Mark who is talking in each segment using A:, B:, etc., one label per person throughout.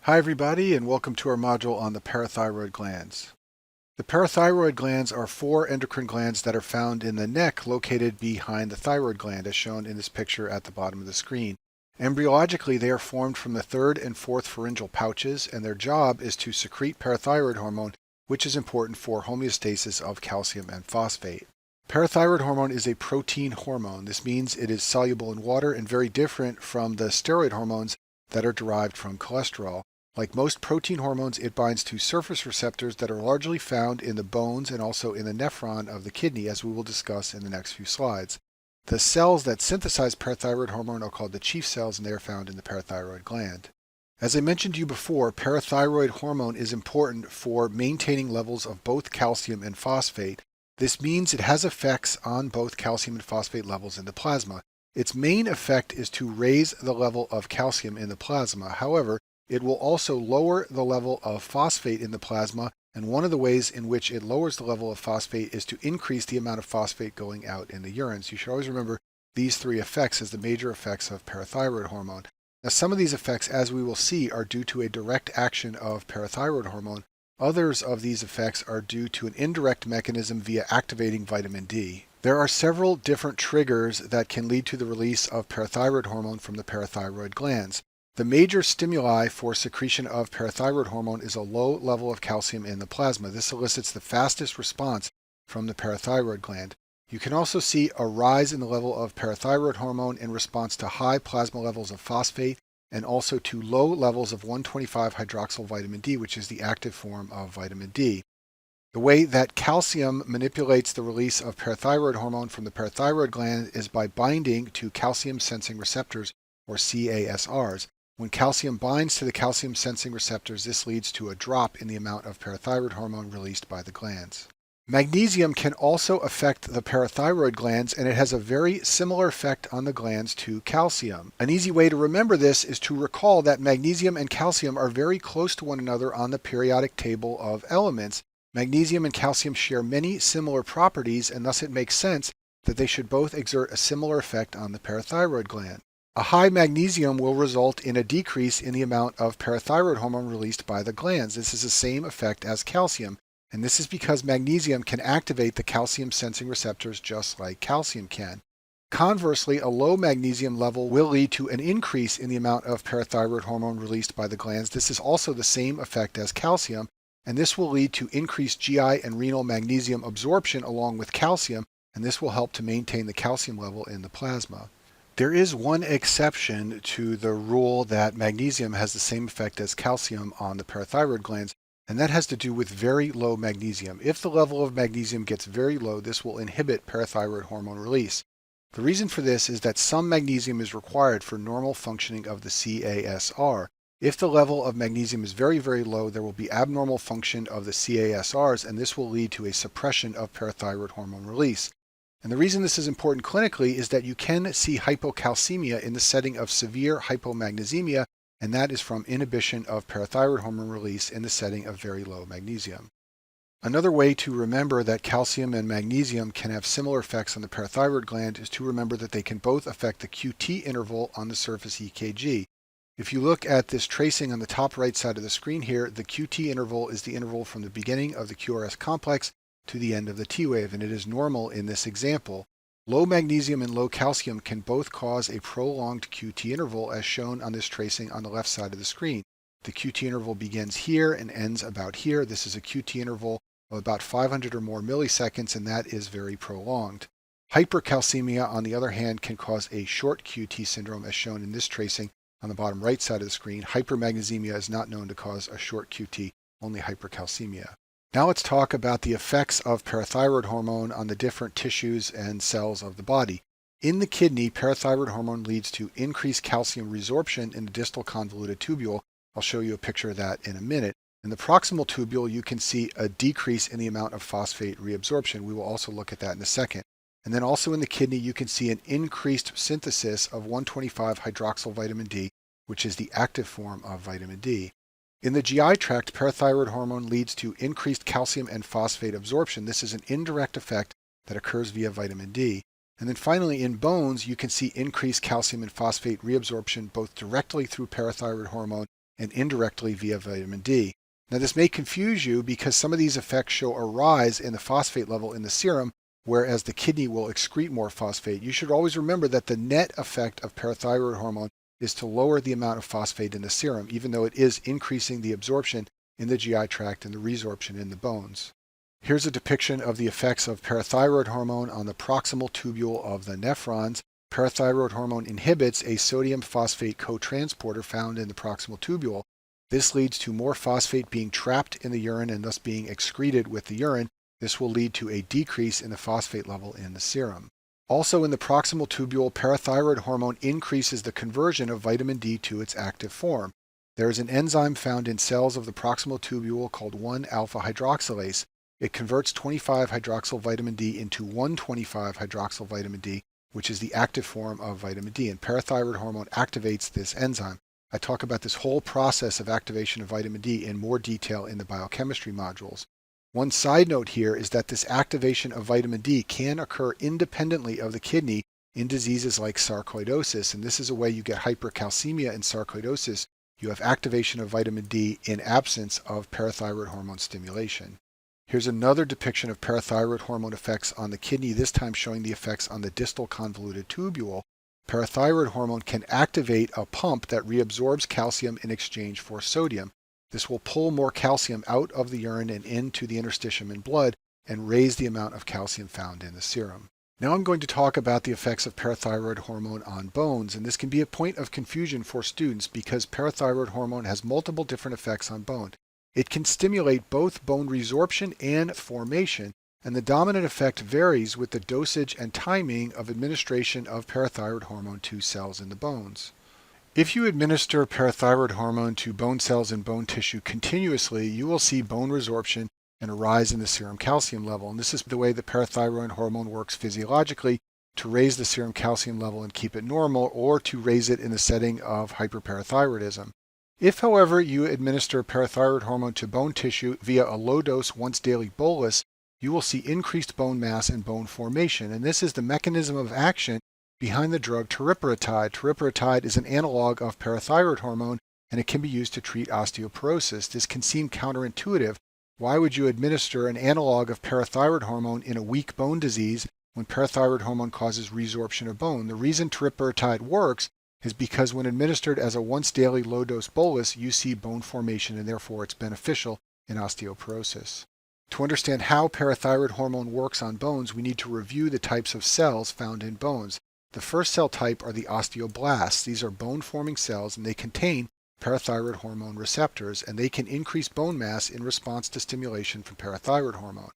A: Hi everybody, and welcome to our module on the parathyroid glands. The parathyroid glands are four endocrine glands that are found in the neck located behind the thyroid gland as shown in this picture at the bottom of the screen. Embryologically, they are formed from the third and fourth pharyngeal pouches, and their job is to secrete parathyroid hormone, which is important for homeostasis of calcium and phosphate. Parathyroid hormone is a protein hormone. This means it is soluble in water and very different from the steroid hormones that are derived from cholesterol. Like most protein hormones, it binds to surface receptors that are largely found in the bones and also in the nephron of the kidney, as we will discuss in the next few slides. The cells that synthesize parathyroid hormone are called the chief cells, and they are found in the parathyroid gland. As I mentioned to you before, parathyroid hormone is important for maintaining levels of both calcium and phosphate. This means it has effects on both calcium and phosphate levels in the plasma. Its main effect is to raise the level of calcium in the plasma. However, it will also lower the level of phosphate in the plasma, and one of the ways in which it lowers the level of phosphate is to increase the amount of phosphate going out in the urine. So you should always remember these three effects as the major effects of parathyroid hormone. Now, some of these effects, as we will see, are due to a direct action of parathyroid hormone. Others of these effects are due to an indirect mechanism via activating vitamin D. There are several different triggers that can lead to the release of parathyroid hormone from the parathyroid glands. The major stimuli for secretion of parathyroid hormone is a low level of calcium in the plasma. This elicits the fastest response from the parathyroid gland. You can also see a rise in the level of parathyroid hormone in response to high plasma levels of phosphate and also to low levels of 1,25-hydroxyl vitamin D, which is the active form of vitamin D. The way that calcium manipulates the release of parathyroid hormone from the parathyroid gland is by binding to calcium-sensing receptors, or CASRs. When calcium binds to the calcium-sensing receptors, this leads to a drop in the amount of parathyroid hormone released by the glands. Magnesium can also affect the parathyroid glands, and it has a very similar effect on the glands to calcium. An easy way to remember this is to recall that magnesium and calcium are very close to one another on the periodic table of elements. Magnesium and calcium share many similar properties, and thus it makes sense that they should both exert a similar effect on the parathyroid gland. A high magnesium will result in a decrease in the amount of parathyroid hormone released by the glands. This is the same effect as calcium, and this is because magnesium can activate the calcium-sensing receptors just like calcium can. Conversely, a low magnesium level will lead to an increase in the amount of parathyroid hormone released by the glands. This is also the same effect as calcium, and this will lead to increased GI and renal magnesium absorption along with calcium, and this will help to maintain the calcium level in the plasma. There is one exception to the rule that magnesium has the same effect as calcium on the parathyroid glands, and that has to do with very low magnesium. If the level of magnesium gets very low, this will inhibit parathyroid hormone release. The reason for this is that some magnesium is required for normal functioning of the CASR. If the level of magnesium is very, very low, there will be abnormal function of the CASRs, and this will lead to a suppression of parathyroid hormone release. And the reason this is important clinically is that you can see hypocalcemia in the setting of severe hypomagnesemia, and that is from inhibition of parathyroid hormone release in the setting of very low magnesium. Another way to remember that calcium and magnesium can have similar effects on the parathyroid gland is to remember that they can both affect the QT interval on the surface EKG. If you look at this tracing on the top right side of the screen here, the QT interval is the interval from the beginning of the QRS complex to the end of the T wave, and it is normal in this example. Low magnesium and low calcium can both cause a prolonged QT interval as shown on this tracing on the left side of the screen. The QT interval begins here and ends about here. This is a QT interval of about 500 or more milliseconds, and that is very prolonged. Hypercalcemia, on the other hand, can cause a short QT syndrome as shown in this tracing on the bottom right side of the screen. Hypermagnesemia is not known to cause a short QT, only hypercalcemia. Now let's talk about the effects of parathyroid hormone on the different tissues and cells of the body. In the kidney, parathyroid hormone leads to increased calcium resorption in the distal convoluted tubule. I'll show you a picture of that in a minute. In the proximal tubule, you can see a decrease in the amount of phosphate reabsorption. We will also look at that in a second. And then also in the kidney, you can see an increased synthesis of 1,25-hydroxyl vitamin D, which is the active form of vitamin D. In the GI tract, parathyroid hormone leads to increased calcium and phosphate absorption. This is an indirect effect that occurs via vitamin D. And then finally, in bones, you can see increased calcium and phosphate reabsorption both directly through parathyroid hormone and indirectly via vitamin D. Now this may confuse you because some of these effects show a rise in the phosphate level in the serum, whereas the kidney will excrete more phosphate. You should always remember that the net effect of parathyroid hormone is to lower the amount of phosphate in the serum, even though it is increasing the absorption in the GI tract and the resorption in the bones. Here's a depiction of the effects of parathyroid hormone on the proximal tubule of the nephrons. Parathyroid hormone inhibits a sodium phosphate cotransporter found in the proximal tubule. This leads to more phosphate being trapped in the urine and thus being excreted with the urine. This will lead to a decrease in the phosphate level in the serum. Also in the proximal tubule, parathyroid hormone increases the conversion of vitamin D to its active form. There is an enzyme found in cells of the proximal tubule called 1-alpha hydroxylase. It converts 25-hydroxyl vitamin D into 1,25-hydroxyl vitamin D, which is the active form of vitamin D, and parathyroid hormone activates this enzyme. I talk about this whole process of activation of vitamin D in more detail in the biochemistry modules. One side note here is that this activation of vitamin D can occur independently of the kidney in diseases like sarcoidosis, and this is a way you get hypercalcemia in sarcoidosis. You have activation of vitamin D in absence of parathyroid hormone stimulation. Here's another depiction of parathyroid hormone effects on the kidney, this time showing the effects on the distal convoluted tubule. Parathyroid hormone can activate a pump that reabsorbs calcium in exchange for sodium. This will pull more calcium out of the urine and into the interstitium in blood and raise the amount of calcium found in the serum. Now I'm going to talk about the effects of parathyroid hormone on bones, and this can be a point of confusion for students because parathyroid hormone has multiple different effects on bone. It can stimulate both bone resorption and formation, and the dominant effect varies with the dosage and timing of administration of parathyroid hormone to cells in the bones. If you administer parathyroid hormone to bone cells and bone tissue continuously, you will see bone resorption and a rise in the serum calcium level. And this is the way the parathyroid hormone works physiologically, to raise the serum calcium level and keep it normal, or to raise it in the setting of hyperparathyroidism. If, however, you administer parathyroid hormone to bone tissue via a low-dose once-daily bolus, you will see increased bone mass and bone formation, and this is the mechanism of action behind the drug teriparatide. Teriparatide is an analog of parathyroid hormone, and it can be used to treat osteoporosis. This can seem counterintuitive. Why would you administer an analog of parathyroid hormone in a weak bone disease when parathyroid hormone causes resorption of bone? The reason teriparatide works is because when administered as a once-daily low-dose bolus, you see bone formation, and therefore it's beneficial in osteoporosis. To understand how parathyroid hormone works on bones, we need to review the types of cells found in bones. The first cell type are the osteoblasts. These are bone-forming cells, and they contain parathyroid hormone receptors, and they can increase bone mass in response to stimulation from parathyroid hormone.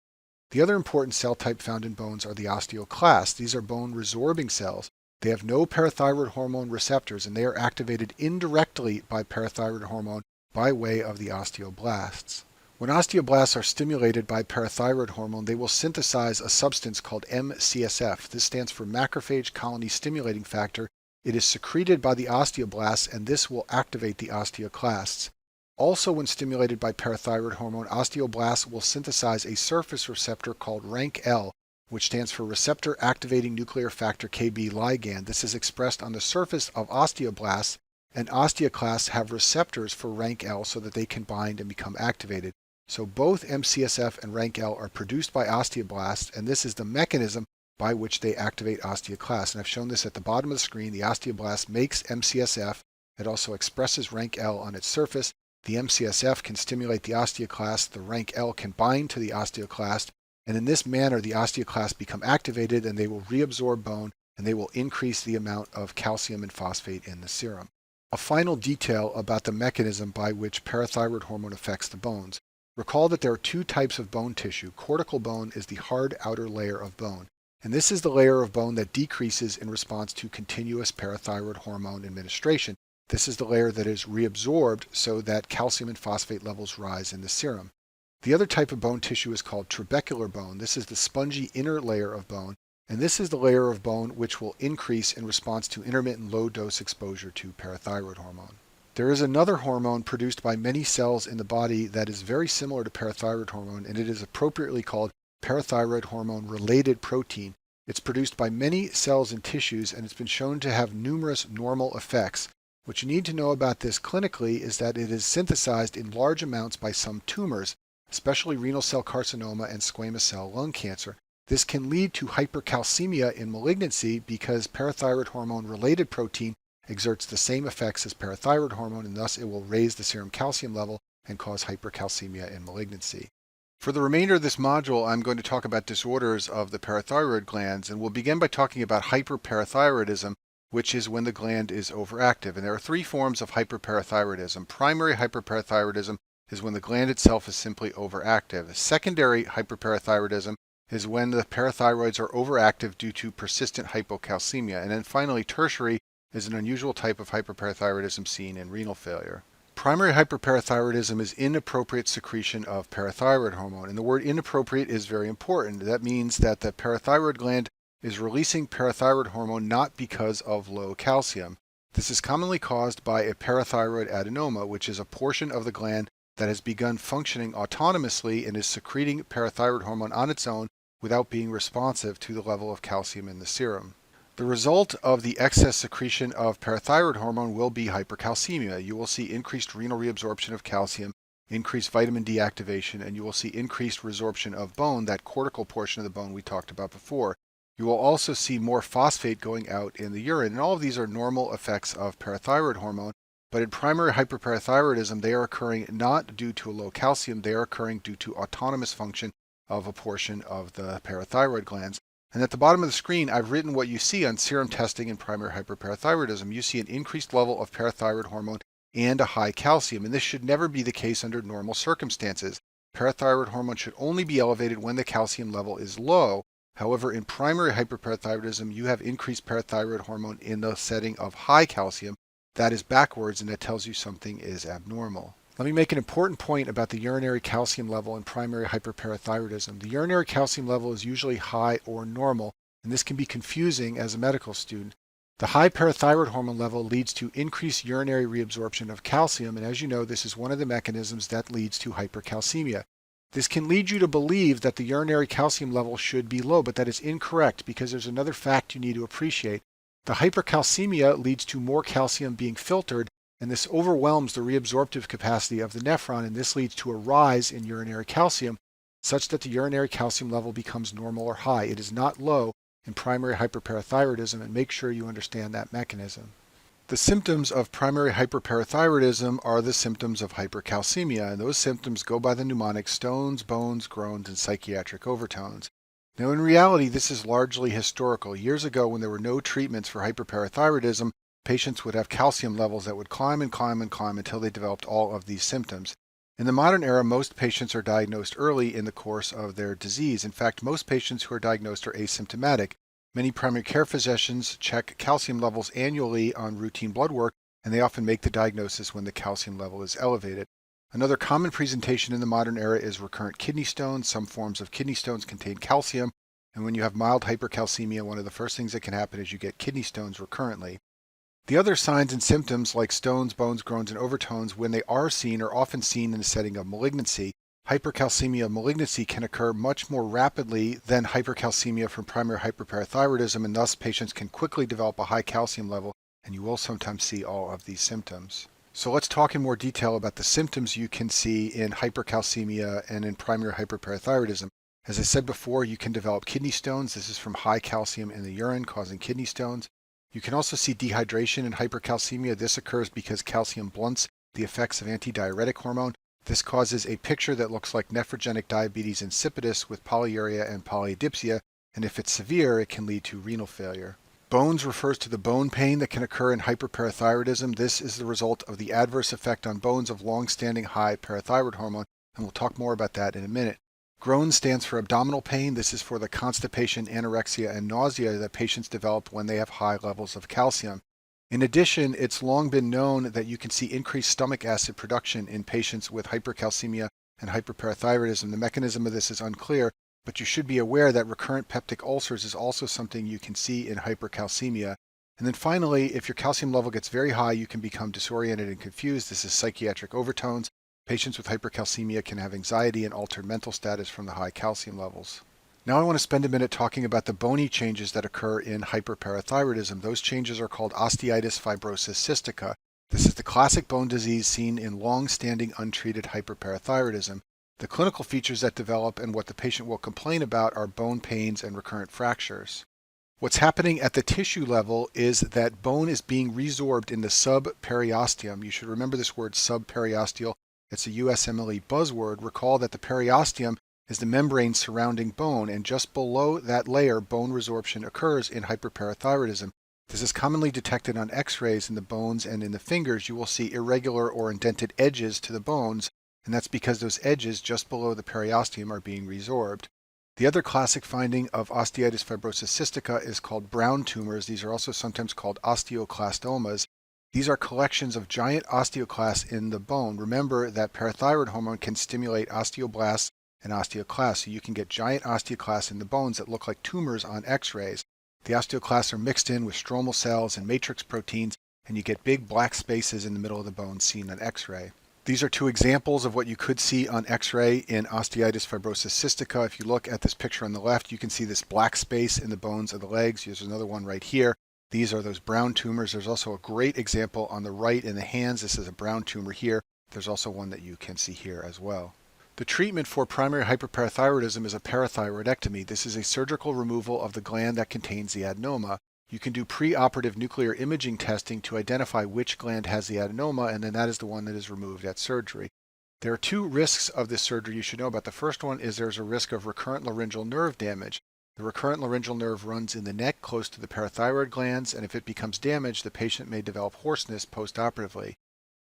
A: The other important cell type found in bones are the osteoclasts. These are bone-resorbing cells. They have no parathyroid hormone receptors, and they are activated indirectly by parathyroid hormone by way of the osteoblasts. When osteoblasts are stimulated by parathyroid hormone, they will synthesize a substance called MCSF. This stands for macrophage colony stimulating factor. It is secreted by the osteoblasts, and this will activate the osteoclasts. Also, when stimulated by parathyroid hormone, osteoblasts will synthesize a surface receptor called RANKL, which stands for receptor activating nuclear factor Kb ligand. This is expressed on the surface of osteoblasts, and osteoclasts have receptors for RANKL so that they can bind and become activated. So both MCSF and RANKL are produced by osteoblasts, and this is the mechanism by which they activate osteoclasts. And I've shown this at the bottom of the screen. The osteoblast makes MCSF. It also expresses RANKL on its surface. The MCSF can stimulate the osteoclast. The RANKL can bind to the osteoclast. And in this manner, the osteoclasts become activated, and they will reabsorb bone, and they will increase the amount of calcium and phosphate in the serum. A final detail about the mechanism by which parathyroid hormone affects the bones. Recall that there are two types of bone tissue. Cortical bone is the hard outer layer of bone, and this is the layer of bone that decreases in response to continuous parathyroid hormone administration. This is the layer that is reabsorbed so that calcium and phosphate levels rise in the serum. The other type of bone tissue is called trabecular bone. This is the spongy inner layer of bone, and this is the layer of bone which will increase in response to intermittent low-dose exposure to parathyroid hormone. There is another hormone produced by many cells in the body that is very similar to parathyroid hormone, and it is appropriately called parathyroid hormone-related protein. It's produced by many cells and tissues, and it's been shown to have numerous normal effects. What you need to know about this clinically is that it is synthesized in large amounts by some tumors, especially renal cell carcinoma and squamous cell lung cancer. This can lead to hypercalcemia in malignancy because parathyroid hormone-related protein exerts the same effects as parathyroid hormone, and thus it will raise the serum calcium level and cause hypercalcemia in malignancy. For the remainder of this module, I'm going to talk about disorders of the parathyroid glands, and we'll begin by talking about hyperparathyroidism, which is when the gland is overactive. And there are three forms of hyperparathyroidism. Primary hyperparathyroidism is when the gland itself is simply overactive. Secondary hyperparathyroidism is when the parathyroids are overactive due to persistent hypocalcemia. And then finally, tertiary is an unusual type of hyperparathyroidism seen in renal failure. Primary hyperparathyroidism is inappropriate secretion of parathyroid hormone, and the word inappropriate is very important. That means that the parathyroid gland is releasing parathyroid hormone not because of low calcium. This is commonly caused by a parathyroid adenoma, which is a portion of the gland that has begun functioning autonomously and is secreting parathyroid hormone on its own without being responsive to the level of calcium in the serum. The result of the excess secretion of parathyroid hormone will be hypercalcemia. You will see increased renal reabsorption of calcium, increased vitamin D activation, and you will see increased resorption of bone, that cortical portion of the bone we talked about before. You will also see more phosphate going out in the urine, and all of these are normal effects of parathyroid hormone. But in primary hyperparathyroidism, they are occurring not due to low calcium, they are occurring due to autonomous function of a portion of the parathyroid glands. And at the bottom of the screen, I've written what you see on serum testing in primary hyperparathyroidism. You see an increased level of parathyroid hormone and a high calcium, and this should never be the case under normal circumstances. Parathyroid hormone should only be elevated when the calcium level is low. However, in primary hyperparathyroidism, you have increased parathyroid hormone in the setting of high calcium. That is backwards, and that tells you something is abnormal. Let me make an important point about the urinary calcium level in primary hyperparathyroidism. The urinary calcium level is usually high or normal, and this can be confusing as a medical student. The high parathyroid hormone level leads to increased urinary reabsorption of calcium, and as you know, this is one of the mechanisms that leads to hypercalcemia. This can lead you to believe that the urinary calcium level should be low, but that is incorrect because there's another fact you need to appreciate. The hypercalcemia leads to more calcium being filtered, and this overwhelms the reabsorptive capacity of the nephron, and this leads to a rise in urinary calcium such that the urinary calcium level becomes normal or high. It is not low in primary hyperparathyroidism, and make sure you understand that mechanism. The symptoms of primary hyperparathyroidism are the symptoms of hypercalcemia, and those symptoms go by the mnemonic stones, bones, groans, and psychiatric overtones. Now, in reality, this is largely historical. Years ago, when there were no treatments for hyperparathyroidism, patients would have calcium levels that would climb and climb and climb until they developed all of these symptoms. In the modern era, most patients are diagnosed early in the course of their disease. In fact, most patients who are diagnosed are asymptomatic. Many primary care physicians check calcium levels annually on routine blood work, and they often make the diagnosis when the calcium level is elevated. Another common presentation in the modern era is recurrent kidney stones. Some forms of kidney stones contain calcium, and when you have mild hypercalcemia, one of the first things that can happen is you get kidney stones recurrently. The other signs and symptoms like stones, bones, groans, and overtones, when they are seen, are often seen in the setting of malignancy. Hypercalcemia malignancy can occur much more rapidly than hypercalcemia from primary hyperparathyroidism, and thus patients can quickly develop a high calcium level, and you will sometimes see all of these symptoms. So let's talk in more detail about the symptoms you can see in hypercalcemia and in primary hyperparathyroidism. As I said before, you can develop kidney stones. This is from high calcium in the urine causing kidney stones. You can also see dehydration in hypercalcemia. This occurs because calcium blunts the effects of antidiuretic hormone. This causes a picture that looks like nephrogenic diabetes insipidus with polyuria and polydipsia, and if it's severe, it can lead to renal failure. Bones refers to the bone pain that can occur in hyperparathyroidism. This is the result of the adverse effect on bones of long-standing high parathyroid hormone, and we'll talk more about that in a minute. Groans stands for abdominal pain. This is for the constipation, anorexia, and nausea that patients develop when they have high levels of calcium. In addition, it's long been known that you can see increased stomach acid production in patients with hypercalcemia and hyperparathyroidism. The mechanism of this is unclear, but you should be aware that recurrent peptic ulcers is also something you can see in hypercalcemia. And then finally, if your calcium level gets very high, you can become disoriented and confused. This is psychiatric overtones. Patients with hypercalcemia can have anxiety and altered mental status from the high calcium levels. Now I want to spend a minute talking about the bony changes that occur in hyperparathyroidism. Those changes are called osteitis fibrosis cystica. This is the classic bone disease seen in long-standing untreated hyperparathyroidism. The clinical features that develop and what the patient will complain about are bone pains and recurrent fractures. What's happening at the tissue level is that bone is being resorbed in the subperiosteum. You should remember this word subperiosteal. It's a USMLE buzzword. Recall that the periosteum is the membrane surrounding bone, and just below that layer, bone resorption occurs in hyperparathyroidism. This is commonly detected on x-rays in the bones, and in the fingers you will see irregular or indented edges to the bones, and that's because those edges just below the periosteum are being resorbed. The other classic finding of osteitis fibrosis cystica is called brown tumors. These are also sometimes called osteoclastomas. These are collections of giant osteoclasts in the bone. Remember that parathyroid hormone can stimulate osteoblasts and osteoclasts, so you can get giant osteoclasts in the bones that look like tumors on x-rays. The osteoclasts are mixed in with stromal cells and matrix proteins, and you get big black spaces in the middle of the bone seen on x-ray. These are two examples of what you could see on x-ray in osteitis fibrosis cystica. If you look at this picture on the left, you can see this black space in the bones of the legs. There's another one right here. These are those brown tumors. There's also a great example on the right in the hands. This is a brown tumor here. There's also one that you can see here as well. The treatment for primary hyperparathyroidism is a parathyroidectomy. This is a surgical removal of the gland that contains the adenoma. You can do preoperative nuclear imaging testing to identify which gland has the adenoma, and then that is the one that is removed at surgery. There are two risks of this surgery you should know about. The first one is there's a risk of recurrent laryngeal nerve damage. The recurrent laryngeal nerve runs in the neck close to the parathyroid glands, and if it becomes damaged, the patient may develop hoarseness postoperatively.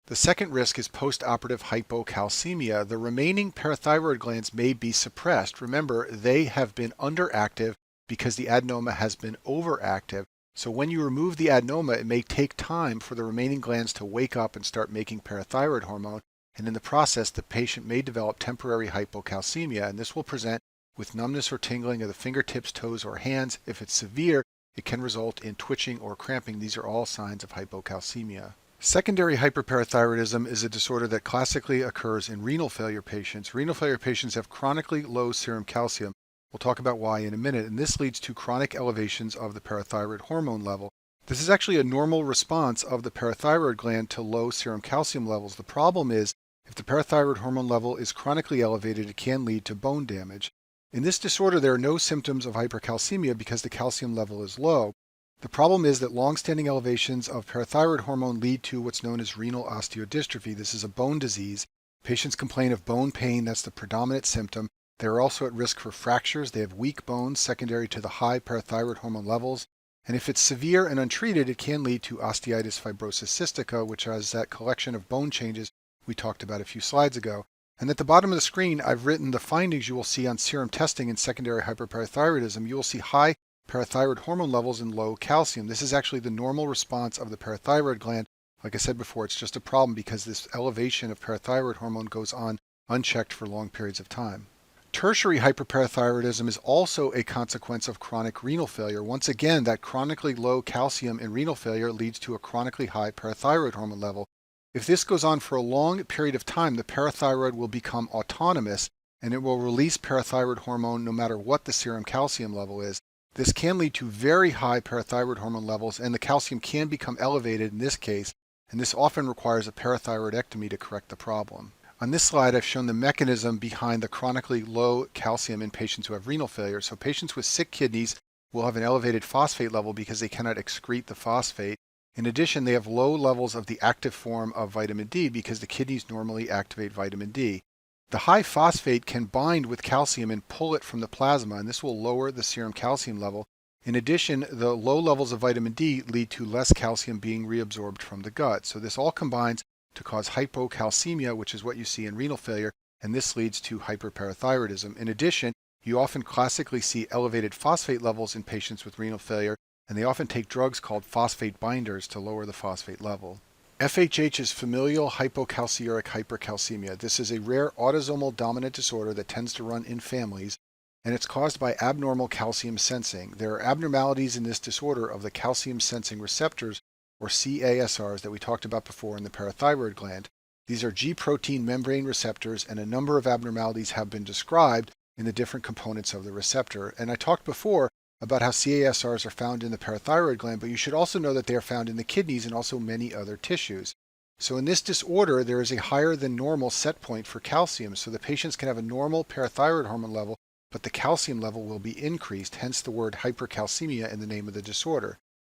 A: The second risk is postoperative hypocalcemia. The remaining parathyroid glands may be suppressed. Remember, they have been underactive because the adenoma has been overactive. So when you remove the adenoma, it may take time for the remaining glands to wake up and start making parathyroid hormone, and in the process, the patient may develop temporary hypocalcemia, and this will present with numbness or tingling of the fingertips, toes, or hands. If it's severe, it can result in twitching or cramping. These are all signs of hypocalcemia. Secondary hyperparathyroidism is a disorder that classically occurs in renal failure patients. Renal failure patients have chronically low serum calcium. We'll talk about why in a minute, and this leads to chronic elevations of the parathyroid hormone level. This is actually a normal response of the parathyroid gland to low serum calcium levels. The problem is, if the parathyroid hormone level is chronically elevated, it can lead to bone damage. In this disorder, there are no symptoms of hypercalcemia because the calcium level is low. The problem is that long-standing elevations of parathyroid hormone lead to what's known as renal osteodystrophy. This is a bone disease. Patients complain of bone pain. That's the predominant symptom. They are also at risk for fractures. They have weak bones secondary to the high parathyroid hormone levels. And if it's severe and untreated, it can lead to osteitis fibrosis cystica, which has that collection of bone changes we talked about a few slides ago. And at the bottom of the screen, I've written the findings you will see on serum testing in secondary hyperparathyroidism. You will see high parathyroid hormone levels and low calcium. This is actually the normal response of the parathyroid gland. Like I said before, it's just a problem because this elevation of parathyroid hormone goes on unchecked for long periods of time. Tertiary hyperparathyroidism is also a consequence of chronic renal failure. Once again, that chronically low calcium in renal failure leads to a chronically high parathyroid hormone level. If this goes on for a long period of time, the parathyroid will become autonomous and it will release parathyroid hormone no matter what the serum calcium level is. This can lead to very high parathyroid hormone levels, and the calcium can become elevated in this case, and this often requires a parathyroidectomy to correct the problem. On this slide, I've shown the mechanism behind the chronically low calcium in patients who have renal failure. So patients with sick kidneys will have an elevated phosphate level because they cannot excrete the phosphate. In addition, they have low levels of the active form of vitamin D because the kidneys normally activate vitamin D. The high phosphate can bind with calcium and pull it from the plasma, and this will lower the serum calcium level. In addition, the low levels of vitamin D lead to less calcium being reabsorbed from the gut. So this all combines to cause hypocalcemia, which is what you see in renal failure, and this leads to hyperparathyroidism. In addition, you often classically see elevated phosphate levels in patients with renal failure, and they often take drugs called phosphate binders to lower the phosphate level. FHH is familial hypocalciuric hypercalcemia. This is a rare autosomal dominant disorder that tends to run in families, and it's caused by abnormal calcium sensing. There are abnormalities in this disorder of the calcium sensing receptors, or CASRs, that we talked about before in the parathyroid gland. These are G protein membrane receptors, and a number of abnormalities have been described in the different components of the receptor. And I talked before about how CASRs are found in the parathyroid gland, but you should also know that they are found in the kidneys and also many other tissues. So in this disorder, there is a higher than normal set point for calcium, so the patients can have a normal parathyroid hormone level, but the calcium level will be increased, hence the word hypercalcemia in the name of the disorder.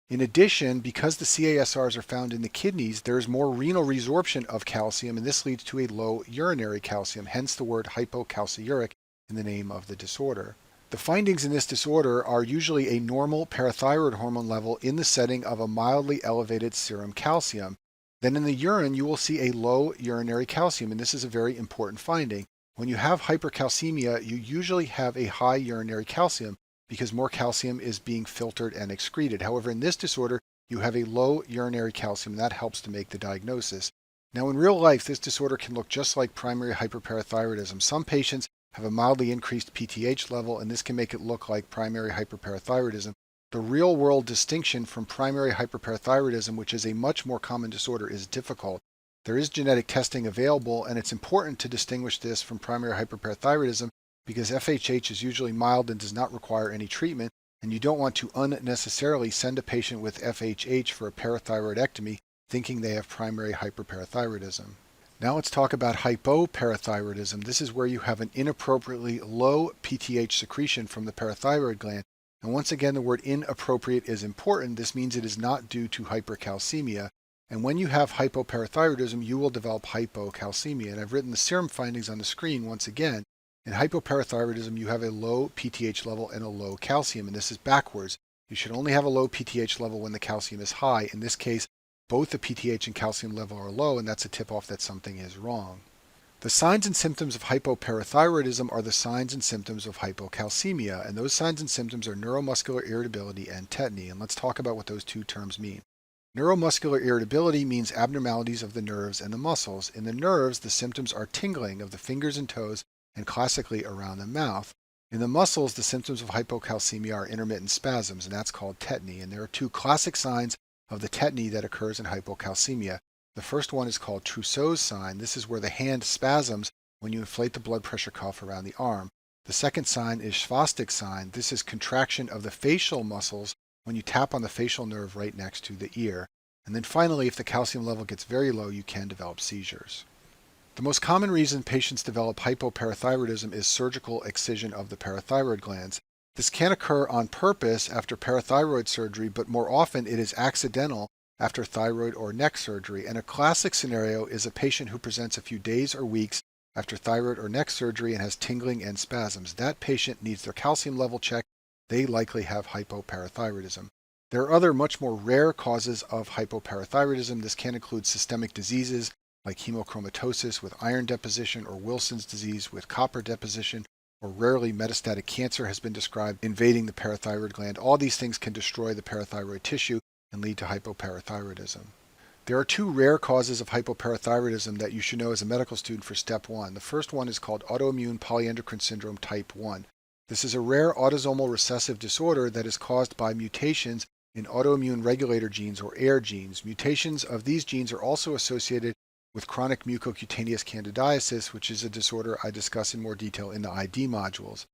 A: In addition, because the CASRs are found in the kidneys, there is more renal resorption of calcium, and this leads to a low urinary calcium, hence the word hypocalciuric in the name of the disorder. The findings in this disorder are usually a normal parathyroid hormone level in the setting of a mildly elevated serum calcium. Then in the urine, you will see a low urinary calcium, and this is a very important finding. When you have hypercalcemia, you usually have a high urinary calcium because more calcium is being filtered and excreted. However, in this disorder, you have a low urinary calcium, and that helps to make the diagnosis. Now, in real life, this disorder can look just like primary hyperparathyroidism. Some patients have a mildly increased PTH level, and this can make it look like primary hyperparathyroidism. The real-world distinction from primary hyperparathyroidism, which is a much more common disorder, is difficult. There is genetic testing available, and it's important to distinguish this from primary hyperparathyroidism because FHH is usually mild and does not require any treatment, and you don't want to unnecessarily send a patient with FHH for a parathyroidectomy thinking they have primary hyperparathyroidism. Now let's talk about hypoparathyroidism. This is where you have an inappropriately low PTH secretion from the parathyroid gland. And once again, the word inappropriate is important. This means it is not due to hypercalcemia. And when you have hypoparathyroidism, you will develop hypocalcemia. And I've written the serum findings on the screen once again. In hypoparathyroidism, you have a low PTH level and a low calcium, and this is backwards. You should only have a low PTH level when the calcium is high. In this case, both the PTH and calcium level are low, and that's a tip-off that something is wrong. The signs and symptoms of hypoparathyroidism are the signs and symptoms of hypocalcemia, and those signs and symptoms are neuromuscular irritability and tetany, and let's talk about what those two terms mean. Neuromuscular irritability means abnormalities of the nerves and the muscles. In the nerves, the symptoms are tingling of the fingers and toes and classically around the mouth. In the muscles, the symptoms of hypocalcemia are intermittent spasms, and that's called tetany, and there are two classic signs of the tetany that occurs in hypocalcemia. The first one is called Trousseau's sign. This is where the hand spasms when you inflate the blood pressure cuff around the arm. The second sign is Schwastik's sign. This is contraction of the facial muscles when you tap on the facial nerve right next to the ear. And then finally, if the calcium level gets very low, you can develop seizures. The most common reason patients develop hypoparathyroidism is surgical excision of the parathyroid glands. This can occur on purpose after parathyroid surgery, but more often it is accidental after thyroid or neck surgery. And a classic scenario is a patient who presents a few days or weeks after thyroid or neck surgery and has tingling and spasms. That patient needs their calcium level checked. They likely have hypoparathyroidism. There are other much more rare causes of hypoparathyroidism. This can include systemic diseases like hemochromatosis with iron deposition or Wilson's disease with copper deposition, or rarely metastatic cancer has been described invading the parathyroid gland. All these things can destroy the parathyroid tissue and lead to hypoparathyroidism. There are two rare causes of hypoparathyroidism that you should know as a medical student for step 1. The first one is called autoimmune polyendocrine syndrome type 1. This is a rare autosomal recessive disorder that is caused by mutations in autoimmune regulator genes or AIR genes. Mutations of these genes are also associated with chronic mucocutaneous candidiasis, which is a disorder I discuss in more detail in the ID modules.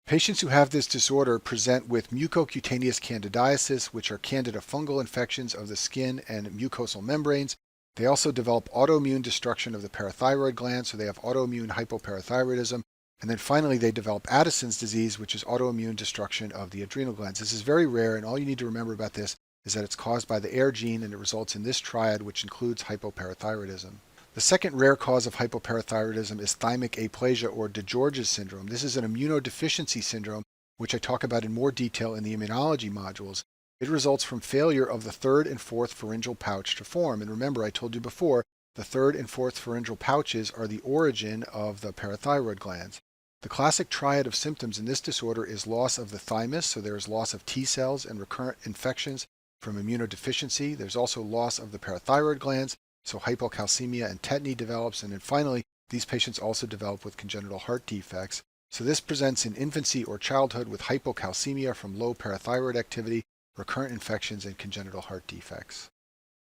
A: Patients who have this disorder present with mucocutaneous candidiasis, which are candida fungal infections of the skin and mucosal membranes. They also develop autoimmune destruction of the parathyroid gland, so they have autoimmune hypoparathyroidism. And then finally, they develop Addison's disease, which is autoimmune destruction of the adrenal glands. This is very rare, and all you need to remember about this is that it's caused by the AIR gene, and it results in this triad, which includes hypoparathyroidism. The second rare cause of hypoparathyroidism is thymic aplasia or DeGeorge's syndrome. This is an immunodeficiency syndrome, which I talk about in more detail in the immunology modules. It results from failure of the third and fourth pharyngeal pouch to form. And remember, I told you before, the third and fourth pharyngeal pouches are the origin of the parathyroid glands. The classic triad of symptoms in this disorder is loss of the thymus, so there is loss of T cells and recurrent infections from immunodeficiency. There's also loss of the parathyroid glands, so hypocalcemia and tetany develops, and then finally, these patients also develop with congenital heart defects. So this presents in infancy or childhood with hypocalcemia from low parathyroid activity, recurrent infections, and congenital heart defects.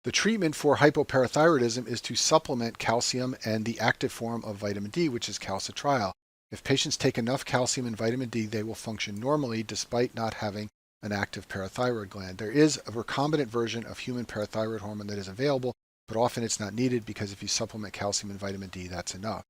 A: The treatment for hypoparathyroidism is to supplement calcium and the active form of vitamin D, which is calcitriol. If patients take enough calcium and vitamin D, they will function normally despite not having an active parathyroid gland. There is a recombinant version of human parathyroid hormone that is available, but often it's not needed because if you supplement calcium and vitamin D, that's enough.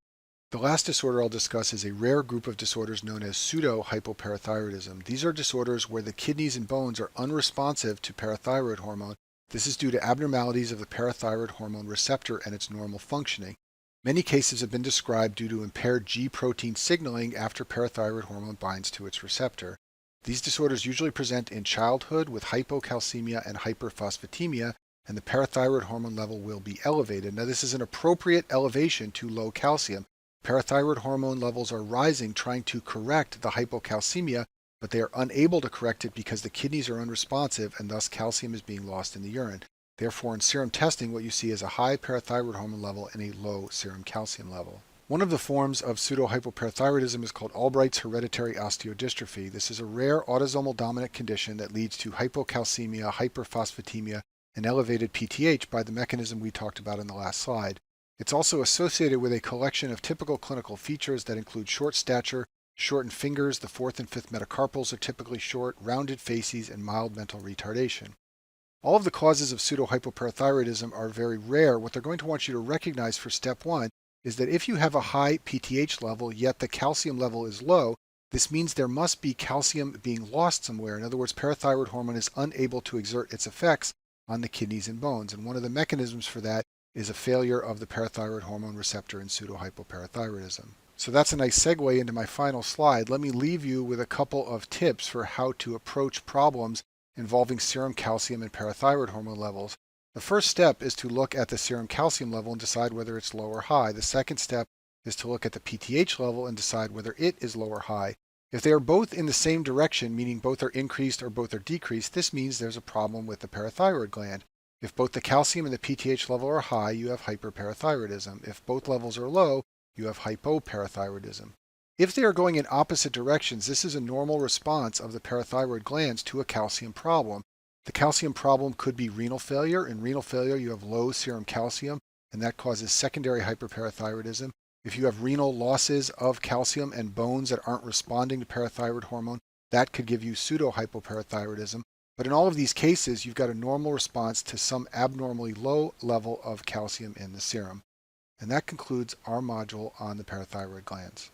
A: The last disorder I'll discuss is a rare group of disorders known as pseudo-hypoparathyroidism. These are disorders where the kidneys and bones are unresponsive to parathyroid hormone. This is due to abnormalities of the parathyroid hormone receptor and its normal functioning. Many cases have been described due to impaired G protein signaling after parathyroid hormone binds to its receptor. These disorders usually present in childhood with hypocalcemia and hyperphosphatemia, and the parathyroid hormone level will be elevated. Now, this is an appropriate elevation to low calcium. Parathyroid hormone levels are rising, trying to correct the hypocalcemia, but they are unable to correct it because the kidneys are unresponsive and thus calcium is being lost in the urine. Therefore, in serum testing, what you see is a high parathyroid hormone level and a low serum calcium level. One of the forms of pseudohypoparathyroidism is called Albright's hereditary osteodystrophy. This is a rare autosomal dominant condition that leads to hypocalcemia, hyperphosphatemia, and elevated PTH by the mechanism we talked about in the last slide. It's also associated with a collection of typical clinical features that include short stature, shortened fingers, the fourth and fifth metacarpals are typically short, rounded faces, and mild mental retardation. All of the causes of pseudohypoparathyroidism are very rare. What they're going to want you to recognize for step one is that if you have a high PTH level, yet the calcium level is low, this means there must be calcium being lost somewhere. In other words, parathyroid hormone is unable to exert its effects on the kidneys and bones. And one of the mechanisms for that is a failure of the parathyroid hormone receptor in pseudohypoparathyroidism. So that's a nice segue into my final slide. Let me leave you with a couple of tips for how to approach problems involving serum calcium and parathyroid hormone levels. The first step is to look at the serum calcium level and decide whether it's low or high. The second step is to look at the PTH level and decide whether it is low or high. If they are both in the same direction, meaning both are increased or both are decreased, this means there's a problem with the parathyroid gland. If both the calcium and the PTH level are high, you have hyperparathyroidism. If both levels are low, you have hypoparathyroidism. If they are going in opposite directions, this is a normal response of the parathyroid glands to a calcium problem. The calcium problem could be renal failure. In renal failure, you have low serum calcium, and that causes secondary hyperparathyroidism. If you have renal losses of calcium and bones that aren't responding to parathyroid hormone, that could give you pseudohypoparathyroidism. But in all of these cases, you've got a normal response to some abnormally low level of calcium in the serum. And that concludes our module on the parathyroid glands.